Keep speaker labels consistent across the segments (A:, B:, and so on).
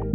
A: Muy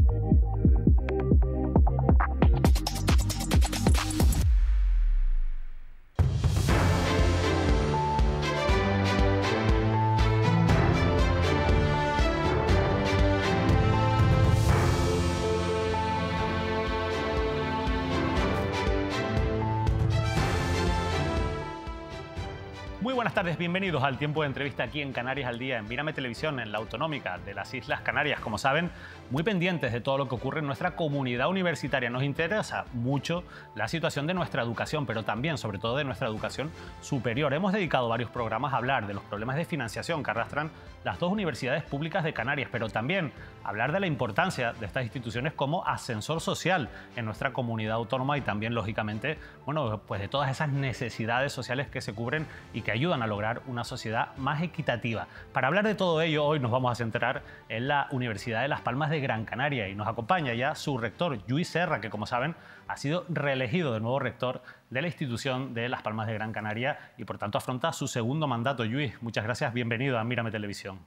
A: buenas tardes, bienvenidos al tiempo de entrevista aquí en Canarias al Día, en Mírame Televisión, en la Autonómica de las Islas Canarias. Como saben, muy pendientes de todo lo que ocurre en nuestra comunidad universitaria. Nos interesa mucho la situación de nuestra educación, pero también, sobre todo, de nuestra educación superior. Hemos dedicado varios programas a hablar de los problemas de financiación que arrastran las dos universidades públicas de Canarias, pero también hablar de la importancia de estas instituciones como ascensor social en nuestra comunidad autónoma y también, lógicamente, bueno, pues de todas esas necesidades sociales que se cubren y que ayudan a lograr una sociedad más equitativa. Para hablar de todo ello, hoy nos vamos a centrar en la Universidad de Las Palmas de Gran Canaria y nos acompaña ya su rector, Lluís Serra, que como saben ha sido reelegido de nuevo rector de la institución de Las Palmas de Gran Canaria y por tanto afronta su segundo mandato. Lluís, muchas gracias, bienvenido a Mírame Televisión.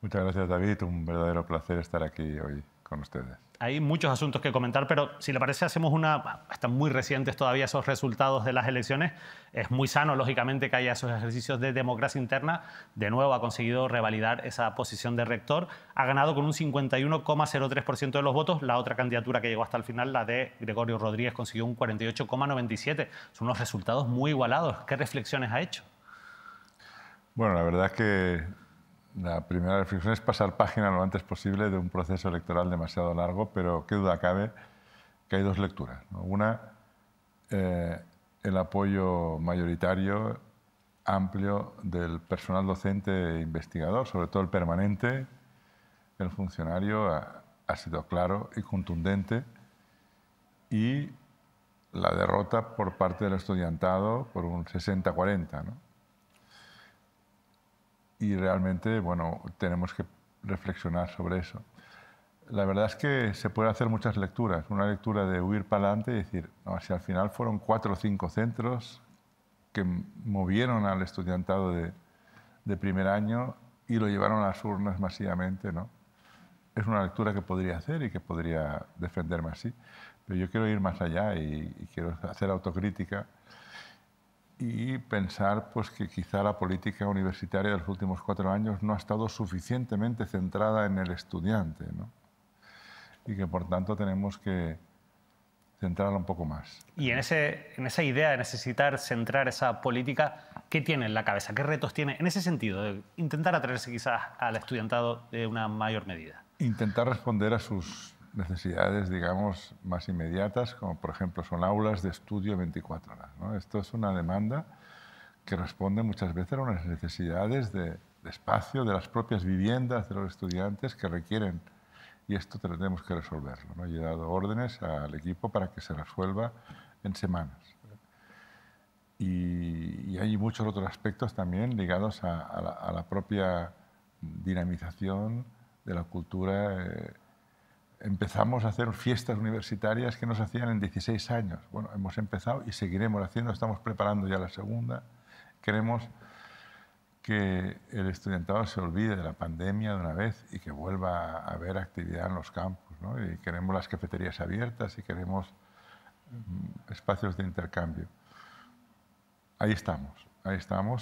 B: Muchas gracias, David, un verdadero placer estar aquí hoy con ustedes.
A: Hay muchos asuntos que comentar, pero si le parece hacemos están muy recientes todavía esos resultados de las elecciones. Es muy sano, lógicamente, que haya esos ejercicios de democracia interna. De nuevo ha conseguido revalidar esa posición de rector. Ha ganado con un 51,03% de los votos. La otra candidatura que llegó hasta el final, la de Gregorio Rodríguez, consiguió un 48,97%. Son unos resultados muy igualados. ¿Qué reflexiones ha hecho?
B: Bueno, la verdad es que la primera reflexión es pasar página lo antes posible de un proceso electoral demasiado largo, pero qué duda cabe que hay dos lecturas, ¿no? Una, el apoyo mayoritario, amplio del personal docente e investigador, sobre todo el permanente, el funcionario, ha sido claro y contundente, y la derrota por parte del estudiantado por un 60-40, ¿no? Y realmente, bueno, tenemos que reflexionar sobre eso. La verdad es que se puede hacer muchas lecturas. Una lectura de huir para adelante y decir, no, si al final fueron 4 o 5 centros que movieron al estudiantado de primer año y lo llevaron a las urnas masivamente, ¿no? Es una lectura que podría hacer y que podría defenderme así. Pero yo quiero ir más allá y quiero hacer autocrítica y pensar pues, que quizá la política universitaria de los últimos 4 años no ha estado suficientemente centrada en el estudiante, ¿no? Y que por tanto tenemos que centrarla un poco más.
A: Y en esa idea de necesitar centrar esa política, ¿qué tiene en la cabeza? ¿Qué retos tiene en ese sentido de intentar atraerse quizás al estudiantado de una mayor medida?
B: Intentar responder a sus necesidades, digamos, más inmediatas, como por ejemplo son aulas de estudio 24 horas, ¿no? Esto es una demanda que responde muchas veces a unas necesidades de espacio, de las propias viviendas de los estudiantes que requieren, y esto tenemos que resolverlo, ¿no? Yo he dado órdenes al equipo para que se resuelva en semanas. Y hay muchos otros aspectos también ligados a la propia dinamización de la cultura. Empezamos a hacer fiestas universitarias que no se hacían en 16 años. Bueno, hemos empezado y seguiremos haciendo, estamos preparando ya la segunda. Queremos que el estudiantado se olvide de la pandemia de una vez y que vuelva a haber actividad en los campus, ¿no? Y queremos las cafeterías abiertas y queremos espacios de intercambio. Ahí estamos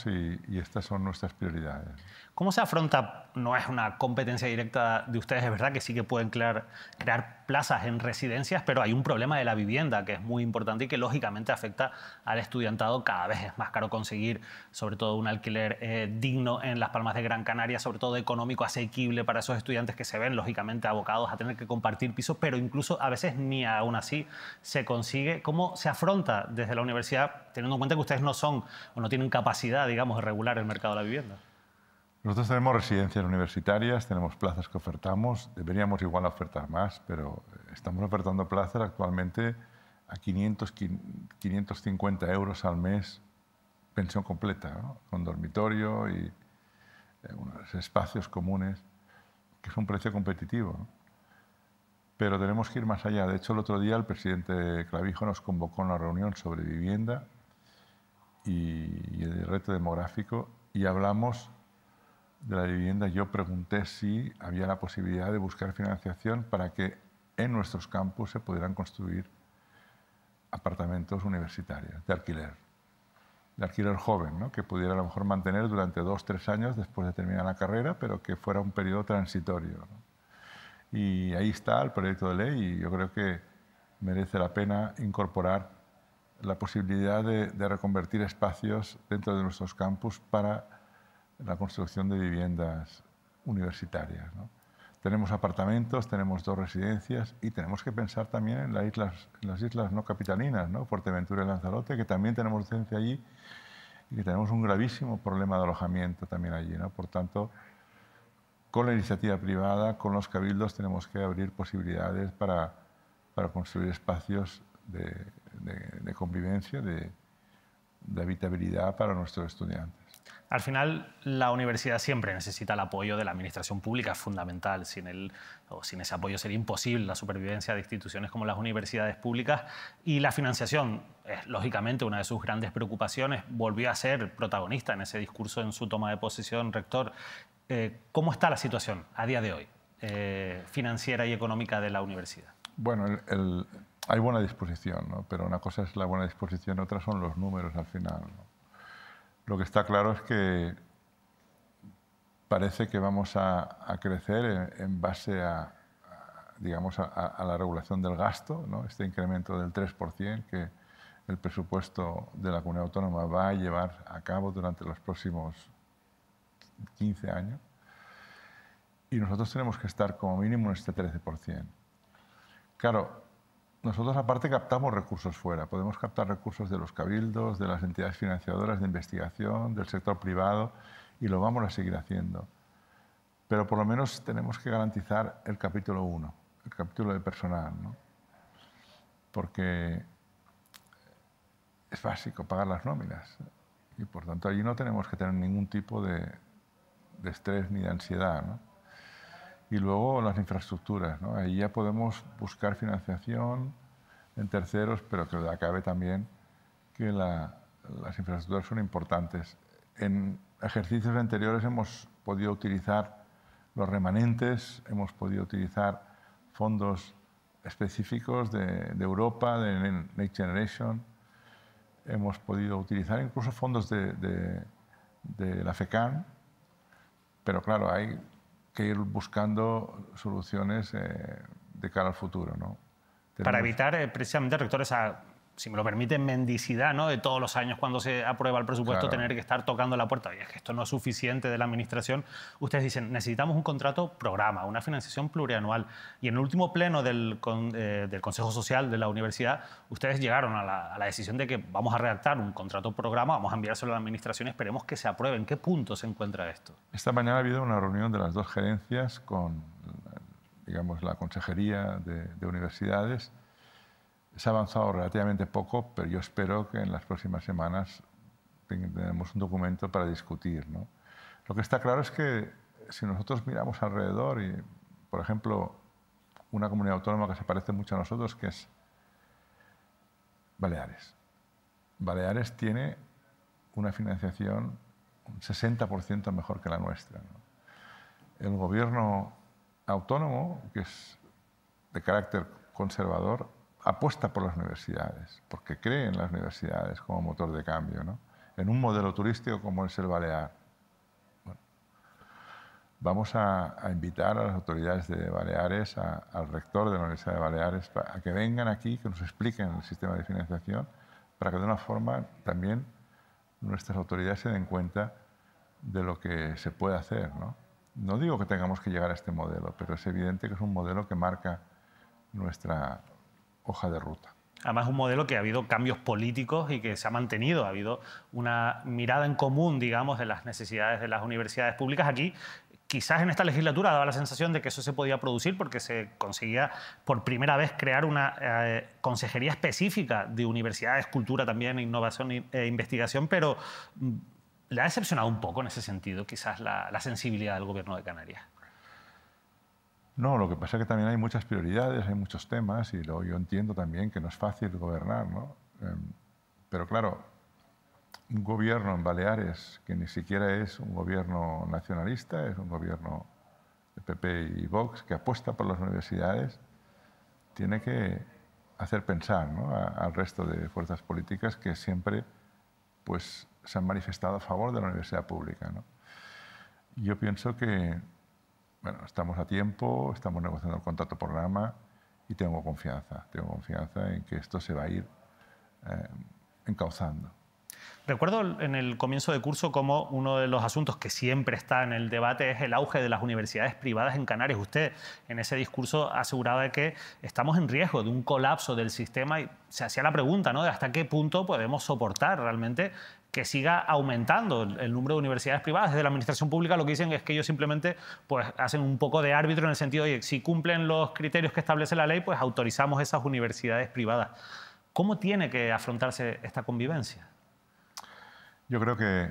B: y estas son nuestras prioridades.
A: ¿Cómo se afronta? No es una competencia directa de ustedes, es verdad que sí que pueden crear plazas en residencias, pero hay un problema de la vivienda que es muy importante y que lógicamente afecta al estudiantado. Cada vez es más caro conseguir, sobre todo, un alquiler digno en Las Palmas de Gran Canaria, sobre todo económico, asequible para esos estudiantes que se ven lógicamente abocados a tener que compartir pisos, pero incluso a veces ni aún así se consigue. ¿Cómo se afronta desde la universidad, teniendo en cuenta que ustedes no son o no tienen capacidad, digamos, de regular el mercado de la vivienda?
B: Nosotros tenemos residencias universitarias, tenemos plazas que ofertamos, deberíamos igual ofertar más, pero estamos ofertando plazas actualmente a 550 euros al mes, pensión completa, ¿no? Con dormitorio y unos espacios comunes, que es un precio competitivo, ¿no? Pero tenemos que ir más allá. De hecho, el otro día el presidente Clavijo nos convocó a una reunión sobre vivienda y el reto demográfico y hablamos de la vivienda. Yo pregunté si había la posibilidad de buscar financiación para que en nuestros campus se pudieran construir apartamentos universitarios de alquiler joven, ¿no? Que pudiera a lo mejor mantener durante 2 o 3 años después de terminar la carrera, pero que fuera un periodo transitorio, ¿no? Y ahí está el proyecto de ley y yo creo que merece la pena incorporar la posibilidad de reconvertir espacios dentro de nuestros campus para la construcción de viviendas universitarias, ¿no? Tenemos apartamentos, tenemos 2 residencias y tenemos que pensar también en las islas no capitalinas, ¿no? Fuerteventura y Lanzarote, que también tenemos docencia allí y que tenemos un gravísimo problema de alojamiento también allí, ¿no? Por tanto, con la iniciativa privada, con los cabildos, tenemos que abrir posibilidades para construir espacios de convivencia, de habitabilidad para nuestros estudiantes.
A: Al final, la universidad siempre necesita el apoyo de la administración pública, es fundamental. Sin ese apoyo sería imposible la supervivencia de instituciones como las universidades públicas. Y la financiación es, lógicamente, una de sus grandes preocupaciones. Volvió a ser protagonista en ese discurso en su toma de posesión, rector. ¿Cómo está la situación a día de hoy, financiera y económica de la universidad?
B: Bueno, hay buena disposición, ¿no? Pero una cosa es la buena disposición, otra son los números al final, ¿no? Lo que está claro es que parece que vamos a crecer en base digamos, a la regulación del gasto, ¿no? Este incremento del 3% que el presupuesto de la comunidad autónoma va a llevar a cabo durante los próximos 15 años. Y nosotros tenemos que estar como mínimo en este 13%. Claro, nosotros aparte captamos recursos fuera, podemos captar recursos de los cabildos, de las entidades financiadoras de investigación, del sector privado, y lo vamos a seguir haciendo. Pero por lo menos tenemos que garantizar el capítulo 1, el capítulo de personal, ¿no? Porque es básico pagar las nóminas y por tanto allí no tenemos que tener ningún tipo de estrés ni de ansiedad, ¿no? Y luego las infraestructuras, ¿no? Ahí ya podemos buscar financiación en terceros, pero que acabe también que las infraestructuras son importantes. En ejercicios anteriores hemos podido utilizar los remanentes, hemos podido utilizar fondos específicos de Europa, de Next Generation, hemos podido utilizar incluso fondos de la FECAN, pero claro, hay que ir buscando soluciones de cara al futuro, ¿no?
A: Para evitar precisamente, rector, esa, si me lo permiten, mendicidad, ¿no? De todos los años cuando se aprueba el presupuesto, claro, tener que estar tocando la puerta. Y es que esto no es suficiente de la administración. Ustedes dicen, necesitamos un contrato programa, una financiación plurianual. Y en el último pleno del Consejo Social de la universidad, ustedes llegaron a la decisión de que vamos a redactar un contrato programa, vamos a enviárselo a la administración y esperemos que se apruebe. ¿En qué punto se encuentra esto?
B: Esta mañana ha habido una reunión de las 2 gerencias con, digamos, la Consejería de Universidades. Se ha avanzado relativamente poco, pero yo espero que en las próximas semanas tengamos un documento para discutir, ¿no? Lo que está claro es que si nosotros miramos alrededor y, por ejemplo, una comunidad autónoma que se parece mucho a nosotros, que es Baleares. Baleares tiene una financiación un 60% mejor que la nuestra, ¿no? El gobierno autónomo, que es de carácter conservador, apuesta por las universidades, porque cree en las universidades como motor de cambio, ¿no? En un modelo turístico como es el Balear. Bueno, vamos a invitar a las autoridades de Baleares, al rector de la Universidad de Baleares, a que vengan aquí, que nos expliquen el sistema de financiación, para que de una forma también nuestras autoridades se den cuenta de lo que se puede hacer, ¿no? No digo que tengamos que llegar a este modelo, pero es evidente que es un modelo que marca nuestra hoja de ruta.
A: Además, es un modelo que ha habido cambios políticos y que se ha mantenido. Ha habido una mirada en común, digamos, de las necesidades de las universidades públicas. Aquí, quizás en esta legislatura, daba la sensación de que eso se podía producir porque se conseguía por primera vez crear una consejería específica de universidades, cultura también, innovación e investigación, pero ¿le ha decepcionado un poco en ese sentido quizás la sensibilidad del Gobierno de Canarias?
B: No, lo que pasa es que también hay muchas prioridades, hay muchos temas y yo entiendo también que no es fácil gobernar, ¿no? Pero claro, un gobierno en Baleares que ni siquiera es un gobierno nacionalista, es un gobierno de PP y Vox que apuesta por las universidades, tiene que hacer pensar, ¿no?, al resto de fuerzas políticas que siempre pues, se han manifestado a favor de la universidad pública, ¿no? Yo pienso que bueno, estamos a tiempo, estamos negociando el contrato programa y tengo confianza en que esto se va a ir encauzando.
A: Recuerdo en el comienzo de curso como uno de los asuntos que siempre está en el debate es el auge de las universidades privadas en Canarias. Usted en ese discurso aseguraba de que estamos en riesgo de un colapso del sistema y se hacía la pregunta, ¿no?, de hasta qué punto podemos soportar realmente que siga aumentando el número de universidades privadas. Desde la administración pública lo que dicen es que ellos simplemente pues, hacen un poco de árbitro en el sentido de que si cumplen los criterios que establece la ley, pues autorizamos esas universidades privadas. ¿Cómo tiene que afrontarse esta convivencia?
B: Yo creo que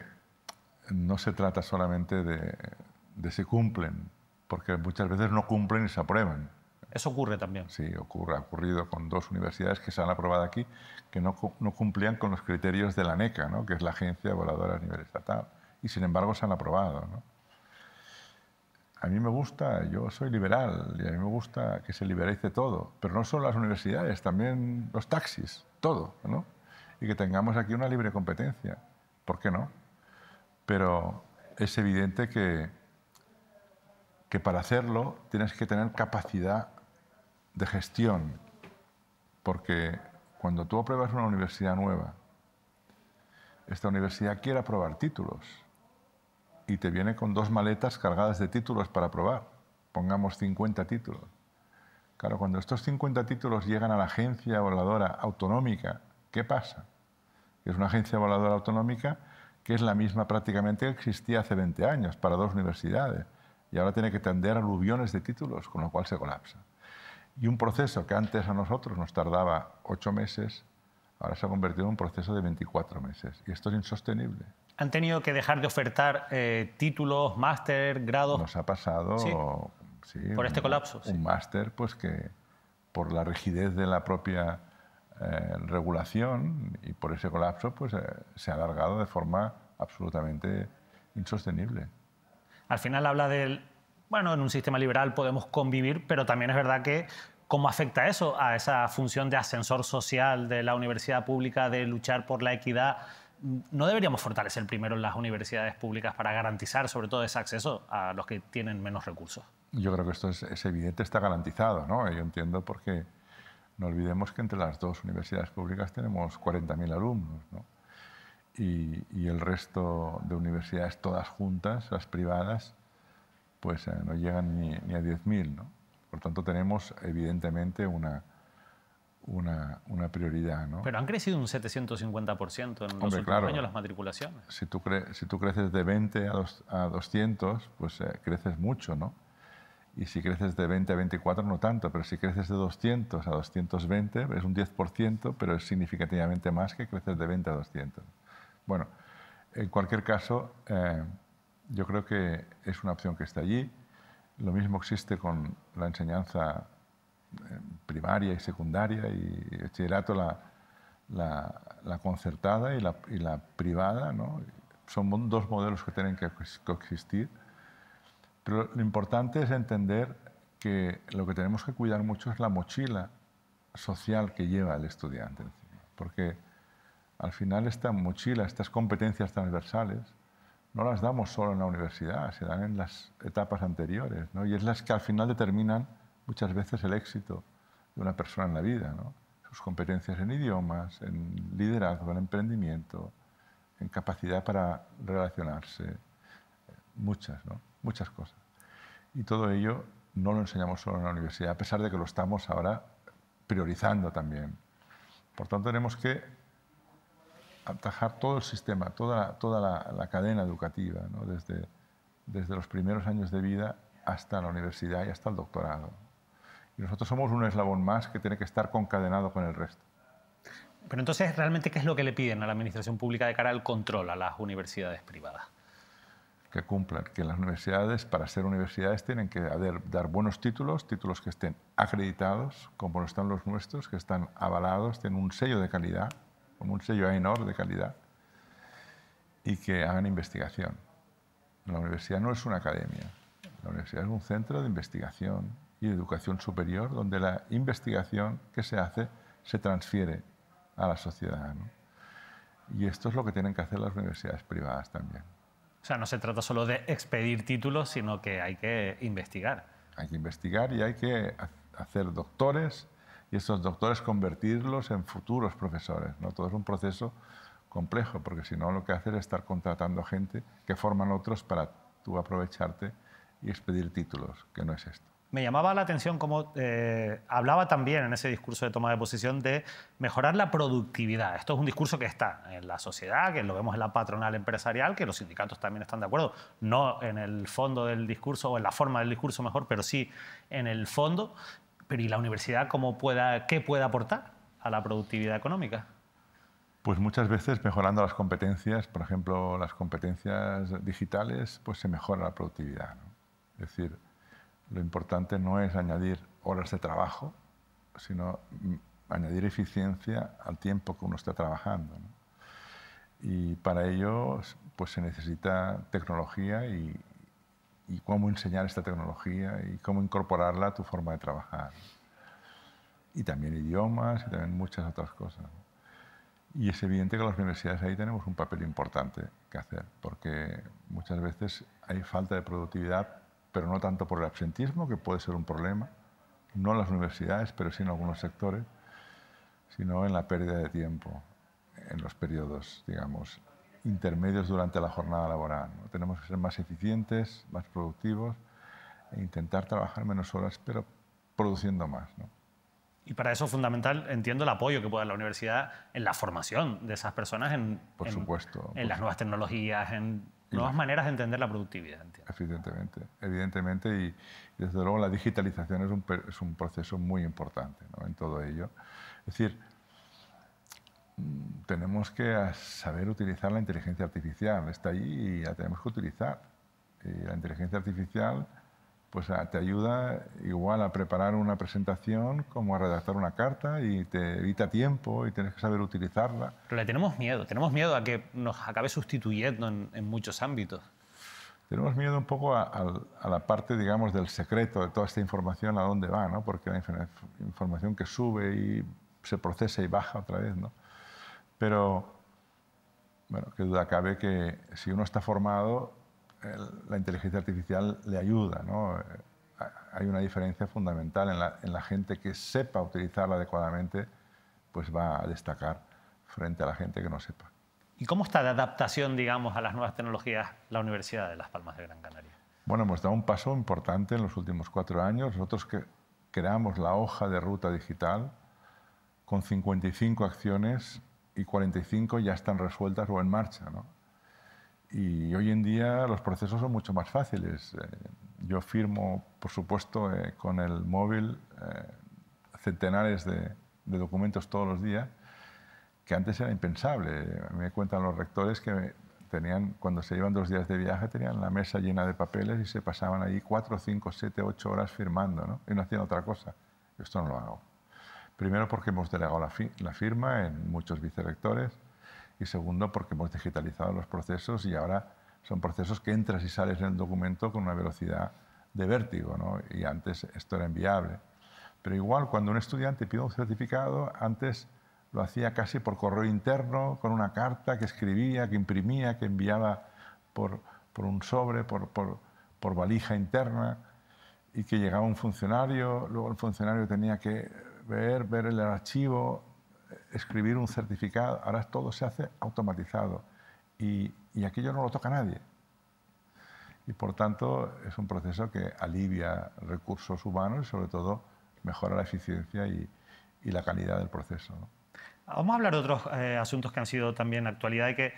B: no se trata solamente de si cumplen, porque muchas veces no cumplen y se aprueban.
A: Eso ocurre también.
B: Sí, ha ocurrido con 2 universidades que se han aprobado aquí que no cumplían con los criterios de la ANECA, ¿no?, que es la agencia evaluadora a nivel estatal, y sin embargo se han aprobado, ¿no? A mí me gusta, yo soy liberal y a mí me gusta que se liberalice todo, pero no solo las universidades, también los taxis, todo, ¿no? Y que tengamos aquí una libre competencia. ¿Por qué no? Pero es evidente que para hacerlo tienes que tener capacidad de gestión, porque cuando tú apruebas una universidad nueva, esta universidad quiere aprobar títulos y te viene con 2 maletas cargadas de títulos para aprobar, pongamos 50 títulos. Claro, cuando estos 50 títulos llegan a la agencia evaluadora autonómica, ¿qué pasa? Es una agencia evaluadora autonómica que es la misma prácticamente que existía hace 20 años para 2 universidades y ahora tiene que atender aluviones de títulos, con lo cual se colapsa. Y un proceso que antes a nosotros nos tardaba 8 meses, ahora se ha convertido en un proceso de 24 meses. Y esto es insostenible.
A: ¿Han tenido que dejar de ofertar títulos, máster, grados?
B: Nos ha pasado,
A: sí, por este colapso.
B: Un máster pues que por la rigidez de la propia regulación y por ese colapso pues, se ha alargado de forma absolutamente insostenible.
A: Al final habla del, bueno, en un sistema liberal podemos convivir, pero también es verdad que cómo afecta eso a esa función de ascensor social de la universidad pública, de luchar por la equidad. ¿No deberíamos fortalecer primero las universidades públicas para garantizar sobre todo ese acceso a los que tienen menos recursos?
B: Yo creo que esto es evidente, está garantizado, ¿no? Yo entiendo porque no olvidemos que entre las 2 universidades públicas tenemos 40.000 alumnos, ¿no? Y el resto de universidades todas juntas, las privadas, pues no llegan ni a 10.000, ¿no? Por tanto, tenemos evidentemente una prioridad, ¿no?
A: Pero han crecido un 750% en los últimos años las matriculaciones.
B: Si tú creces de 20 a 200, pues creces mucho, ¿no? Y si creces de 20 a 24 no tanto, pero si creces de 200 a 220 es un 10%, pero es significativamente más que creces de 20 a 200. Bueno, en cualquier caso, yo creo que es una opción que está allí. Lo mismo existe con la enseñanza primaria y secundaria y bachillerato, la concertada y la privada, ¿no? Son 2 modelos que tienen que coexistir. Pero lo importante es entender que lo que tenemos que cuidar mucho es la mochila social que lleva el estudiante encima. Porque al final esta mochila, estas competencias transversales, no las damos solo en la universidad, se dan en las etapas anteriores, ¿no? Y es las que al final determinan muchas veces el éxito de una persona en la vida, ¿no? Sus competencias en idiomas, en liderazgo, en emprendimiento, en capacidad para relacionarse, muchas, ¿no? Muchas cosas. Y todo ello no lo enseñamos solo en la universidad, a pesar de que lo estamos ahora priorizando también. Por tanto, tenemos que atajar todo el sistema, toda la cadena educativa, ¿no? Desde los primeros años de vida hasta la universidad y hasta el doctorado. Y nosotros somos un eslabón más que tiene que estar concadenado con el resto.
A: Pero entonces, ¿realmente qué es lo que le piden a la administración pública de cara al control a las universidades privadas?
B: Que cumplan, que las universidades, para ser universidades, tienen que dar buenos títulos, títulos que estén acreditados, como lo están los nuestros, que están avalados, tienen un sello de calidad, como un sello AENOR de calidad, y que hagan investigación. La universidad no es una academia, la universidad es un centro de investigación y educación superior, donde la investigación que se hace se transfiere a la sociedad, ¿no? Y esto es lo que tienen que hacer las universidades privadas también.
A: O sea, no se trata solo de expedir títulos, sino que hay que investigar.
B: Hay que investigar y hay que hacer doctores y esos doctores convertirlos en futuros profesores, ¿no? Todo es un proceso complejo, porque si no lo que haces es estar contratando gente que forman otros para tú aprovecharte y expedir títulos, que no es esto.
A: Me llamaba la atención cómo hablaba también en ese discurso de toma de posición de mejorar la productividad. Esto es un discurso que está en la sociedad, que lo vemos en la patronal empresarial, que los sindicatos también están de acuerdo, no en el fondo del discurso o en la forma del discurso mejor, pero sí en el fondo. Pero ¿y la universidad qué puede aportar a la productividad económica?
B: Pues muchas veces mejorando las competencias, por ejemplo, las competencias digitales, pues se mejora la productividad, ¿no? Es decir, lo importante no es añadir horas de trabajo, sino añadir eficiencia al tiempo que uno está trabajando, ¿no? Y para ello pues se necesita tecnología y cómo enseñar esta tecnología y cómo incorporarla a tu forma de trabajar. Y también idiomas y también muchas otras cosas, ¿no? Y es evidente que las universidades ahí tenemos un papel importante que hacer, porque muchas veces hay falta de productividad, pero no tanto por el absentismo, que puede ser un problema, no en las universidades, pero sí en algunos sectores, sino en la pérdida de tiempo, en los periodos, digamos, intermedios durante la jornada laboral, ¿no? Tenemos que ser más eficientes, más productivos e intentar trabajar menos horas, pero produciendo más, ¿no?
A: Y para eso es fundamental, entiendo, el apoyo que puede dar la universidad en la formación de esas personas
B: Por supuesto,
A: en las nuevas tecnologías, en nuevas maneras de entender la productividad. Entiendo.
B: Evidentemente, y desde luego la digitalización es un proceso muy importante, ¿no? En todo ello. Es decir, tenemos que saber utilizar la inteligencia artificial, está ahí y la tenemos que utilizar. Y la inteligencia artificial pues te ayuda igual a preparar una presentación como a redactar una carta y te evita tiempo y tienes que saber utilizarla.
A: Pero le tenemos miedo a que nos acabe sustituyendo en muchos ámbitos.
B: Tenemos miedo un poco a la parte, digamos, del secreto de toda esta información, a dónde va, ¿no? Porque la información que sube y se procesa y baja otra vez, ¿no? Pero, bueno, qué duda cabe que si uno está formado, la inteligencia artificial le ayuda, ¿no? Hay una diferencia fundamental en la gente que sepa utilizarla adecuadamente, pues va a destacar frente a la gente que no sepa.
A: ¿Y cómo está de adaptación, digamos, a las nuevas tecnologías la Universidad de Las Palmas de Gran Canaria?
B: Bueno, hemos dado un paso importante en los últimos 4 años. Nosotros creamos la hoja de ruta digital con 55 acciones y 45 ya están resueltas o en marcha, ¿no? Y hoy en día los procesos son mucho más fáciles. Yo firmo, por supuesto, con el móvil centenares de documentos todos los días, que antes era impensable. Me cuentan los rectores que cuando se iban 2 días de viaje, tenían la mesa llena de papeles y se pasaban allí 4, 5, 7, 8 horas firmando, ¿no? Y no hacían otra cosa. Yo esto no lo hago. Primero porque hemos delegado la firma en muchos vicerrectores, y segundo porque hemos digitalizado los procesos y ahora son procesos que entras y sales en el documento con una velocidad de vértigo, ¿no? Y antes esto era inviable. Pero igual, cuando un estudiante pide un certificado, antes lo hacía casi por correo interno, con una carta que escribía, que imprimía, que enviaba por un sobre, por valija interna, y que llegaba un funcionario, luego el funcionario tenía que ver el archivo, escribir un certificado. Ahora todo se hace automatizado y aquello no lo toca nadie. Y por tanto es un proceso que alivia recursos humanos y sobre todo mejora la eficiencia y la calidad del proceso, ¿no?
A: Vamos a hablar de otros asuntos que han sido también actualidad y que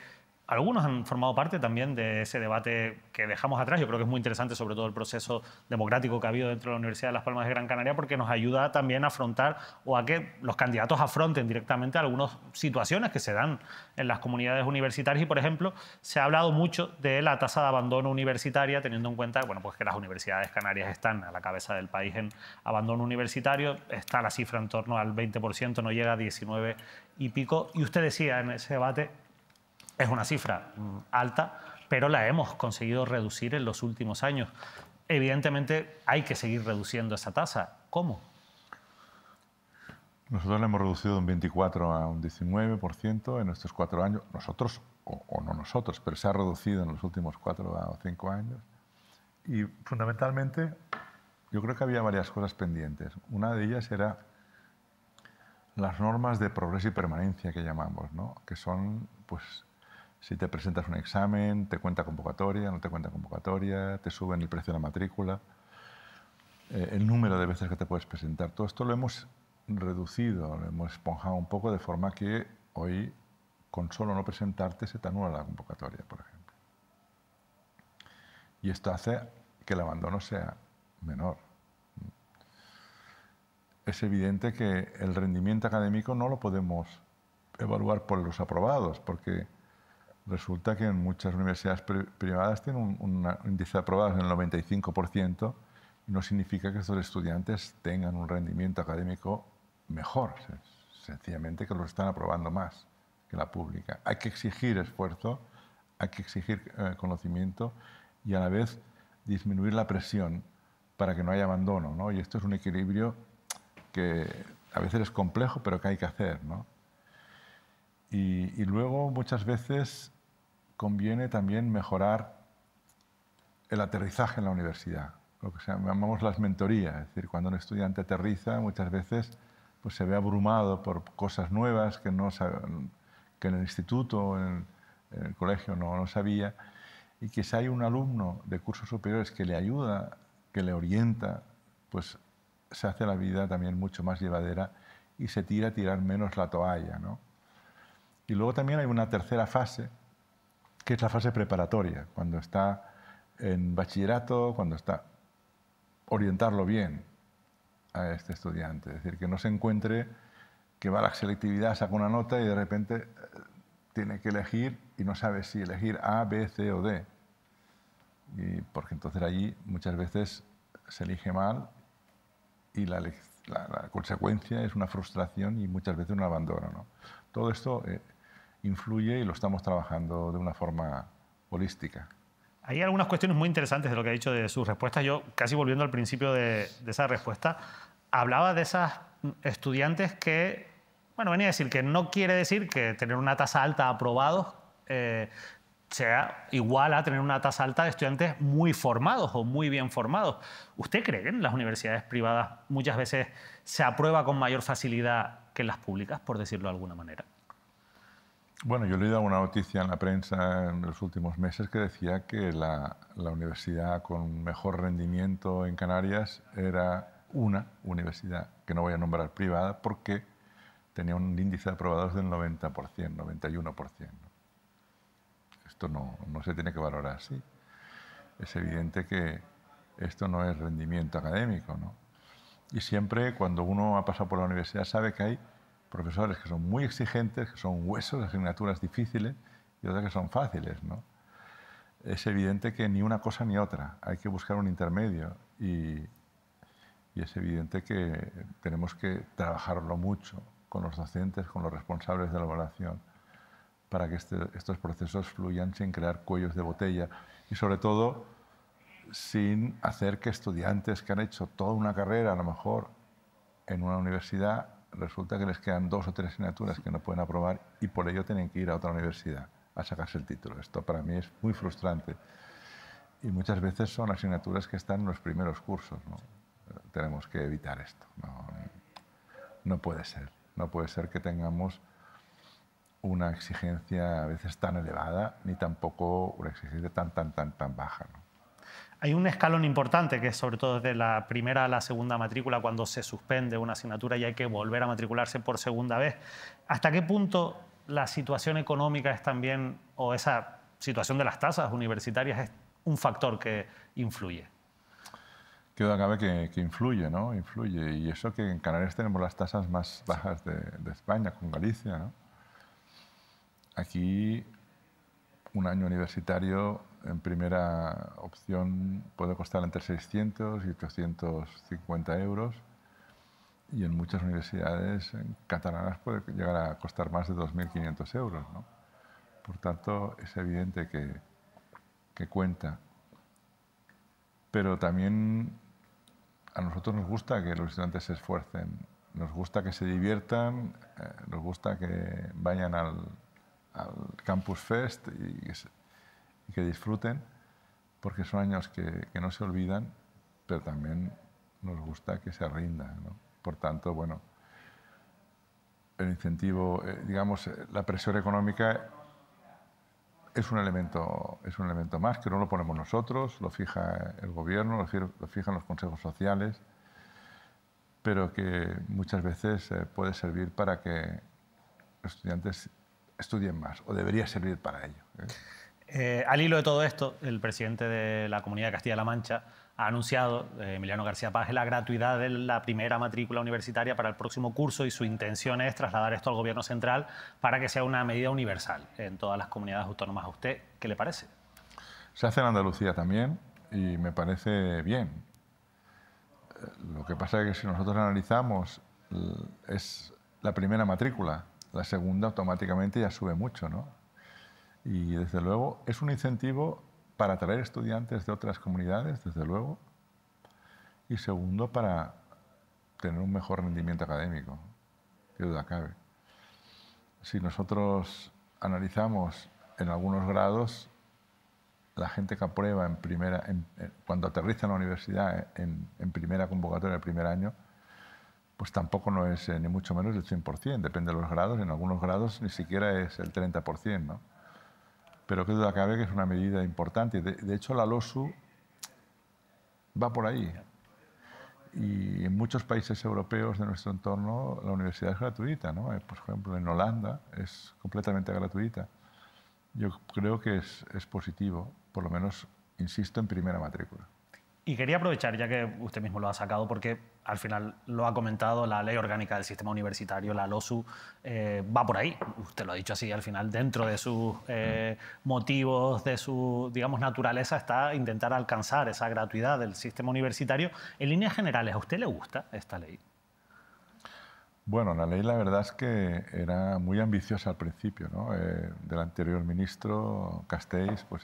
A: algunos han formado parte también de ese debate que dejamos atrás. Yo creo que es muy interesante, sobre todo el proceso democrático que ha habido dentro de la Universidad de Las Palmas de Gran Canaria, porque nos ayuda también a afrontar o a que los candidatos afronten directamente algunas situaciones que se dan en las comunidades universitarias. Y, por ejemplo, se ha hablado mucho de la tasa de abandono universitaria, teniendo en cuenta, bueno, pues que las universidades canarias están a la cabeza del país en abandono universitario. Está la cifra en torno al 20%, no llega a 19 y pico. Y usted decía en ese debate, es una cifra alta, pero la hemos conseguido reducir en los últimos años. evidentemente hay que seguir reduciendo esa tasa. ¿Cómo?
B: Nosotros la hemos reducido de un 24 a un 19% en estos 4 años. Nosotros, o no nosotros, pero se ha reducido en los últimos 4 o 5 años. Y fundamentalmente, yo creo que había varias cosas pendientes. Una de ellas era las normas de progreso y permanencia que llamamos, ¿no? Que son, pues, si te presentas un examen, te cuenta convocatoria, no te cuenta convocatoria, te suben el precio de la matrícula, el número de veces que te puedes presentar. Todo esto lo hemos reducido, lo hemos esponjado un poco de forma que hoy, con solo no presentarte, se te anula la convocatoria, por ejemplo. Y esto hace que el abandono sea menor. Es evidente que el rendimiento académico no lo podemos evaluar por los aprobados, porque resulta que en muchas universidades privadas tienen un índice de aprobados en el 95%, y no significa que estos estudiantes tengan un rendimiento académico mejor, sencillamente que los están aprobando más que la pública. Hay que exigir esfuerzo, hay que exigir conocimiento y a la vez disminuir la presión para que no haya abandono, ¿no? Y esto es un equilibrio que a veces es complejo, pero que hay que hacer, ¿no? Y luego muchas veces conviene también mejorar el aterrizaje en la universidad, lo que llamamos las mentorías. Es decir, cuando un estudiante aterriza, muchas veces pues, se ve abrumado por cosas nuevas que, que en el instituto o en el colegio no sabía, y que si hay un alumno de cursos superiores que le ayuda, que le orienta, pues se hace la vida también mucho más llevadera y se tirar menos la toalla, ¿no? Y luego también hay una tercera fase, que es la fase preparatoria, cuando está en bachillerato, cuando está orientarlo bien a este estudiante. Es decir, que no se encuentre que va a la selectividad, saca una nota y de repente tiene que elegir y no sabe si elegir A, B, C o D. Y porque entonces allí muchas veces se elige mal y la consecuencia es una frustración y muchas veces un abandono, ¿no? Todo esto influye y lo estamos trabajando de una forma holística.
A: Hay algunas cuestiones muy interesantes de lo que ha dicho de sus respuestas. Yo, casi volviendo al principio de esa respuesta, hablaba de esas estudiantes que, bueno, venía a decir que no quiere decir que tener una tasa alta de aprobados sea igual a tener una tasa alta de estudiantes muy formados o muy bien formados. ¿Usted cree que en las universidades privadas muchas veces se aprueba con mayor facilidad que en las públicas, por decirlo de alguna manera?
B: Bueno, yo he leído alguna noticia en la prensa en los últimos meses que decía que la universidad con mejor rendimiento en Canarias era una universidad, que no voy a nombrar privada, porque tenía un índice de aprobados del 90%, 91%. Esto no se tiene que valorar así. Es evidente que esto no es rendimiento académico, ¿no? Y siempre cuando uno ha pasado por la universidad sabe que hay profesores que son muy exigentes, que son huesos, asignaturas difíciles, y otras que son fáciles, ¿no? Es evidente que ni una cosa ni otra, hay que buscar un intermedio y es evidente que tenemos que trabajarlo mucho con los docentes, con los responsables de la evaluación, para que estos procesos fluyan sin crear cuellos de botella y sobre todo sin hacer que estudiantes que han hecho toda una carrera, a lo mejor en una universidad, resulta que les quedan 2 o 3 asignaturas que no pueden aprobar y por ello tienen que ir a otra universidad a sacarse el título. Esto para mí es muy frustrante. Y muchas veces son asignaturas que están en los primeros cursos, ¿no? Tenemos que evitar esto. No puede ser. No puede ser que tengamos una exigencia a veces tan elevada, ni tampoco una exigencia tan baja, ¿no?
A: Hay un escalón importante que es sobre todo desde la primera a la segunda matrícula, cuando se suspende una asignatura y hay que volver a matricularse por segunda vez. ¿Hasta qué punto la situación económica es también, o esa situación de las tasas universitarias es un factor que influye?
B: Que duda cabe que influye, ¿no? Influye. Y eso que en Canarias tenemos las tasas más bajas de España, con Galicia, ¿no? Aquí un año universitario en primera opción puede costar entre 600 y 850 euros y en muchas universidades catalanas puede llegar a costar más de 2.500 euros, ¿no? Por tanto, es evidente que cuenta pero también a nosotros nos gusta que los estudiantes se esfuercen, nos gusta que se diviertan, nos gusta que vayan al Campus Fest y que disfruten, porque son años que no se olvidan, pero también nos gusta que se rindan, ¿no? Por tanto, bueno, el incentivo, digamos, la presión económica es un elemento más, que no lo ponemos nosotros, lo fija el gobierno, lo fijan los consejos sociales, pero que muchas veces puede servir para que los estudiantes estudien más, o debería servir para ello.
A: Al hilo de todo esto, el presidente de la Comunidad de Castilla-La Mancha ha anunciado, Emiliano García Paje, la gratuidad de la primera matrícula universitaria para el próximo curso, y su intención es trasladar esto al Gobierno central para que sea una medida universal en todas las comunidades autónomas. ¿A usted qué le parece?
B: Se hace en Andalucía también y me parece bien. Lo que pasa es que si nosotros analizamos, es la primera matrícula, la segunda automáticamente ya sube mucho, ¿no? Y desde luego es un incentivo para atraer estudiantes de otras comunidades, desde luego, y segundo, para tener un mejor rendimiento académico, qué duda cabe. Si nosotros analizamos en algunos grados, la gente que aprueba cuando aterriza en la universidad en primera convocatoria, el primer año, pues tampoco no es ni mucho menos el 100%, depende de los grados, en algunos grados ni siquiera es el 30%, ¿no? Pero qué duda cabe que es una medida importante. De hecho, la LOSU va por ahí. Y en muchos países europeos de nuestro entorno la universidad es gratuita, ¿no? Por ejemplo, en Holanda es completamente gratuita. Yo creo que es positivo, por lo menos, insisto, en primera matrícula.
A: Y quería aprovechar, ya que usted mismo lo ha sacado, porque al final lo ha comentado, la Ley Orgánica del Sistema Universitario, la LOSU, va por ahí. Usted lo ha dicho así, al final, dentro de sus motivos, de su, digamos, naturaleza, está intentar alcanzar esa gratuidad del sistema universitario. En líneas generales, ¿a usted le gusta esta ley?
B: Bueno, la ley la verdad es que era muy ambiciosa al principio, ¿no? Del anterior ministro, Castells, pues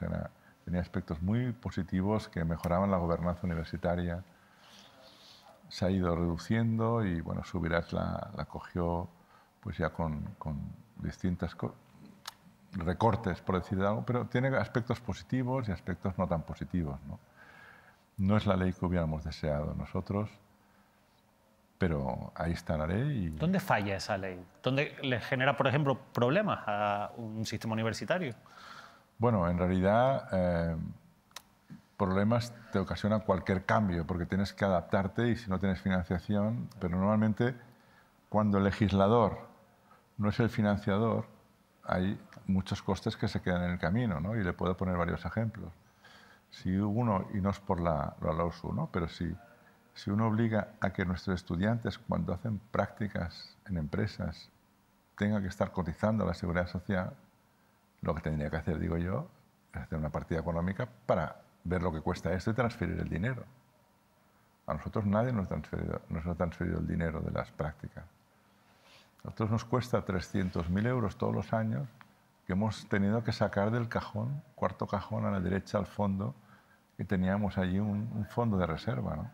B: tenía aspectos muy positivos que mejoraban la gobernanza universitaria. Se ha ido reduciendo y, bueno, Subirats la cogió pues ya con distintos recortes, por decir algo, pero tiene aspectos positivos y aspectos no tan positivos, ¿no? No es la ley que hubiéramos deseado nosotros, pero ahí está la ley.
A: ¿Dónde falla esa ley? ¿Dónde le genera, por ejemplo, problemas a un sistema universitario?
B: Bueno, en realidad problemas te ocasiona cualquier cambio porque tienes que adaptarte y si no tienes financiación, pero normalmente cuando el legislador no es el financiador, hay muchos costes que se quedan en el camino, ¿no? Y le puedo poner varios ejemplos. Si uno, y no es por la LOSU, ¿no? Pero si uno obliga a que nuestros estudiantes, cuando hacen prácticas en empresas, tengan que estar cotizando a la Seguridad Social, lo que tendría que hacer, digo yo, es hacer una partida económica para ver lo que cuesta esto y transferir el dinero. A nosotros nadie nos ha transferido el dinero de las prácticas. A nosotros nos cuesta 300.000 euros todos los años que hemos tenido que sacar del cajón, cuarto cajón a la derecha al fondo, y teníamos allí un fondo de reserva, ¿no?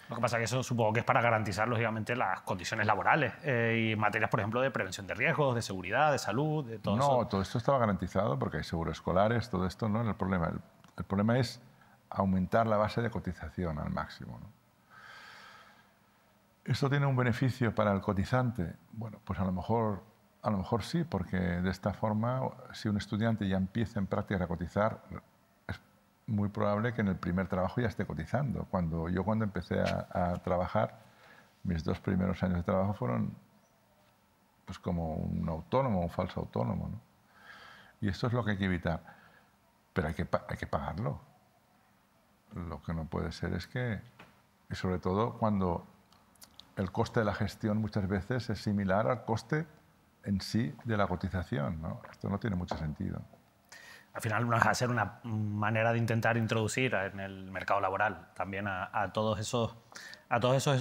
A: Lo que pasa es que eso supongo que es para garantizar, lógicamente, las condiciones laborales y materias, por ejemplo, de prevención de riesgos, de seguridad, de salud, de todo eso.
B: No, todo esto estaba garantizado porque hay seguros escolares, todo esto no es el problema. El problema es aumentar la base de cotización al máximo, ¿no? ¿Esto tiene un beneficio para el cotizante? Bueno, pues a lo mejor sí, porque de esta forma, si un estudiante ya empieza en prácticas a cotizar, es muy probable que en el primer trabajo ya esté cotizando. Cuando empecé a trabajar, mis 2 primeros años de trabajo fueron pues como un autónomo, un falso autónomo, ¿no? Y esto es lo que hay que evitar. Pero hay que pagarlo. Lo que no puede ser es que, y sobre todo cuando el coste de la gestión muchas veces es similar al coste en sí de la cotización, ¿no? Esto no tiene mucho sentido.
A: Al final va a ser una manera de intentar introducir en el mercado laboral también a todos esos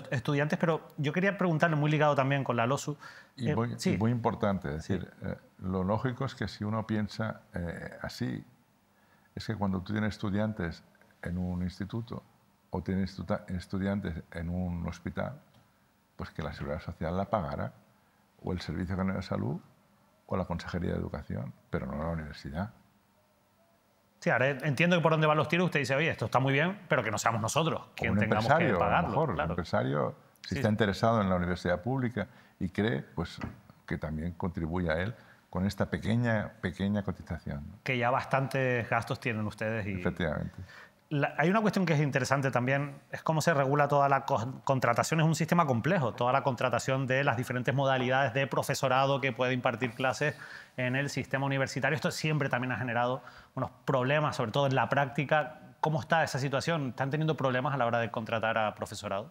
A: estudiantes, pero yo quería preguntarle, muy ligado también con la LOSU.
B: Y muy importante, es decir, lo lógico es que si uno piensa así, es que cuando tú tienes estudiantes en un instituto o tiene estudiantes en un hospital, pues que la Seguridad Social la pagara, o el Servicio Canario de Salud, o la Consejería de Educación, pero no la universidad.
A: Sí, ahora entiendo que por dónde van los tiros usted dice, oye, esto está muy bien, pero que no seamos nosotros quien tengamos que pagarlo.
B: A lo mejor,
A: claro.
B: Un empresario, si está interesado en la universidad pública y cree, pues que también contribuya a él con esta pequeña cotización, ¿no?
A: Que ya bastantes gastos tienen ustedes.
B: Efectivamente.
A: Hay una cuestión que es interesante también, es cómo se regula toda la contratación. Es un sistema complejo, toda la contratación de las diferentes modalidades de profesorado que puede impartir clases en el sistema universitario. Esto siempre también ha generado unos problemas, sobre todo en la práctica. ¿Cómo está esa situación? ¿Están teniendo problemas a la hora de contratar a profesorado?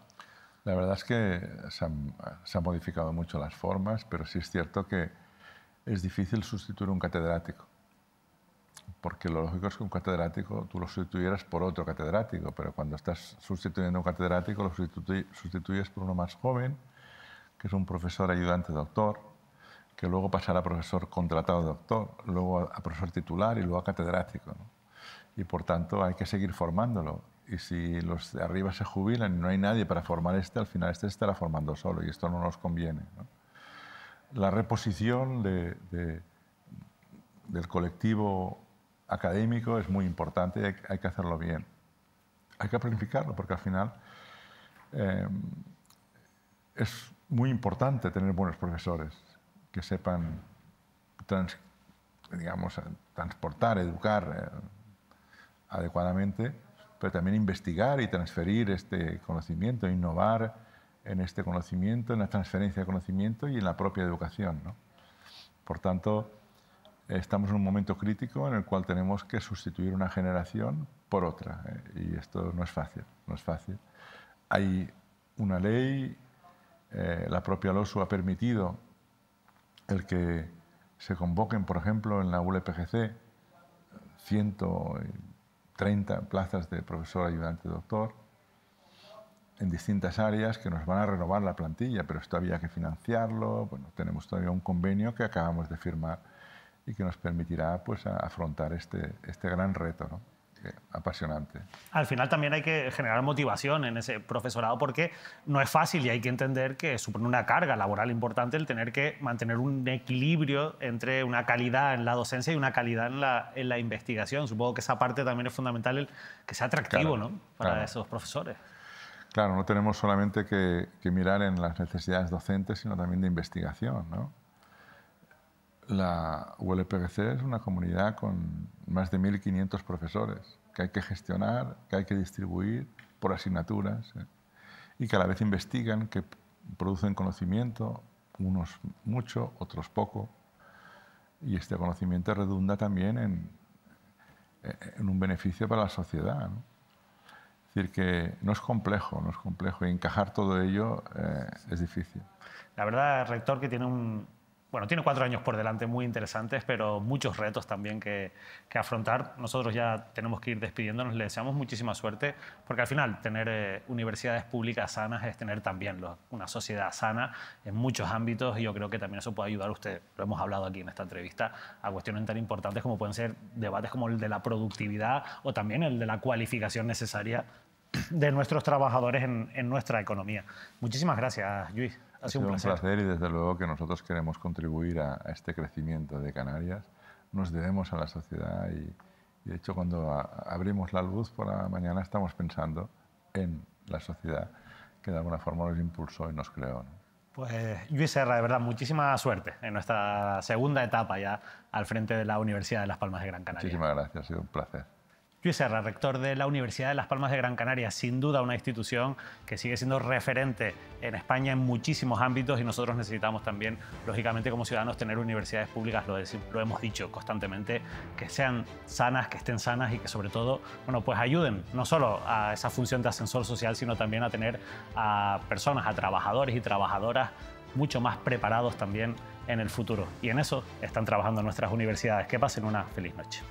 B: La verdad es que se han modificado mucho las formas, pero sí es cierto que es difícil sustituir un catedrático. Porque lo lógico es que un catedrático tú lo sustituyeras por otro catedrático, pero cuando estás sustituyendo a un catedrático lo sustituyes por uno más joven, que es un profesor ayudante doctor, que luego pasará a profesor contratado doctor, luego a profesor titular y luego a catedrático, ¿no? Y por tanto hay que seguir formándolo. Y si los de arriba se jubilan y no hay nadie para formar al final se estará formando solo y esto no nos conviene, ¿no? La reposición del colectivo académico es muy importante y hay que hacerlo bien. Hay que planificarlo porque al final es muy importante tener buenos profesores que sepan transportar, educar adecuadamente, pero también investigar y transferir este conocimiento, innovar en este conocimiento, en la transferencia de conocimiento y en la propia educación, ¿no? Por tanto, estamos en un momento crítico en el cual tenemos que sustituir una generación por otra, y esto no es fácil, no es fácil. Hay una ley, la propia LOSU ha permitido el que se convoquen, por ejemplo, en la ULPGC 130 plazas de profesor ayudante doctor en distintas áreas que nos van a renovar la plantilla, pero esto había que financiarlo. Bueno, tenemos todavía un convenio que acabamos de firmar y que nos permitirá pues, afrontar este gran reto, ¿no? Apasionante.
A: Al final también hay que generar motivación en ese profesorado porque no es fácil y hay que entender que supone una carga laboral importante el tener que mantener un equilibrio entre una calidad en la docencia y una calidad en la investigación. Supongo que esa parte también es fundamental, el que sea atractivo,
B: claro,
A: ¿no? Para esos profesores.
B: Claro, no tenemos solamente que mirar en las necesidades docentes, sino también de investigación, ¿no? La ULPGC es una comunidad con más de 1.500 profesores que hay que gestionar, que hay que distribuir por asignaturas, y que a la vez investigan, que producen conocimiento, unos mucho, otros poco, y este conocimiento redunda también en un beneficio para la sociedad, ¿no? Es decir, que no es complejo, y encajar todo ello es difícil.
A: La verdad, rector, que tiene tiene 4 años por delante muy interesantes, pero muchos retos también que afrontar. Nosotros ya tenemos que ir despidiéndonos. Le deseamos muchísima suerte, porque al final tener universidades públicas sanas es tener también una sociedad sana en muchos ámbitos, y yo creo que también eso puede ayudar, usted lo hemos hablado aquí en esta entrevista, a cuestiones tan importantes como pueden ser debates como el de la productividad o también el de la cualificación necesaria de nuestros trabajadores en nuestra economía. Muchísimas gracias, Lluís.
B: Ha sido un placer y desde luego que nosotros queremos contribuir a este crecimiento de Canarias. Nos debemos a la sociedad y de hecho cuando abrimos la luz por la mañana estamos pensando en la sociedad que de alguna forma nos impulsó y nos creó, ¿no?
A: Pues Lluís Serra, de verdad, muchísima suerte en nuestra segunda etapa ya al frente de la Universidad de Las Palmas de Gran Canaria.
B: Muchísimas gracias, ha sido un placer.
A: Lluís Serra, rector de la Universidad de Las Palmas de Gran Canaria, sin duda una institución que sigue siendo referente en España en muchísimos ámbitos, y nosotros necesitamos también, lógicamente, como ciudadanos, tener universidades públicas, lo hemos dicho constantemente, que sean sanas, que estén sanas y que sobre todo, bueno, pues ayuden no solo a esa función de ascensor social, sino también a tener a personas, a trabajadores y trabajadoras mucho más preparados también en el futuro. Y en eso están trabajando nuestras universidades. Que pasen una feliz noche.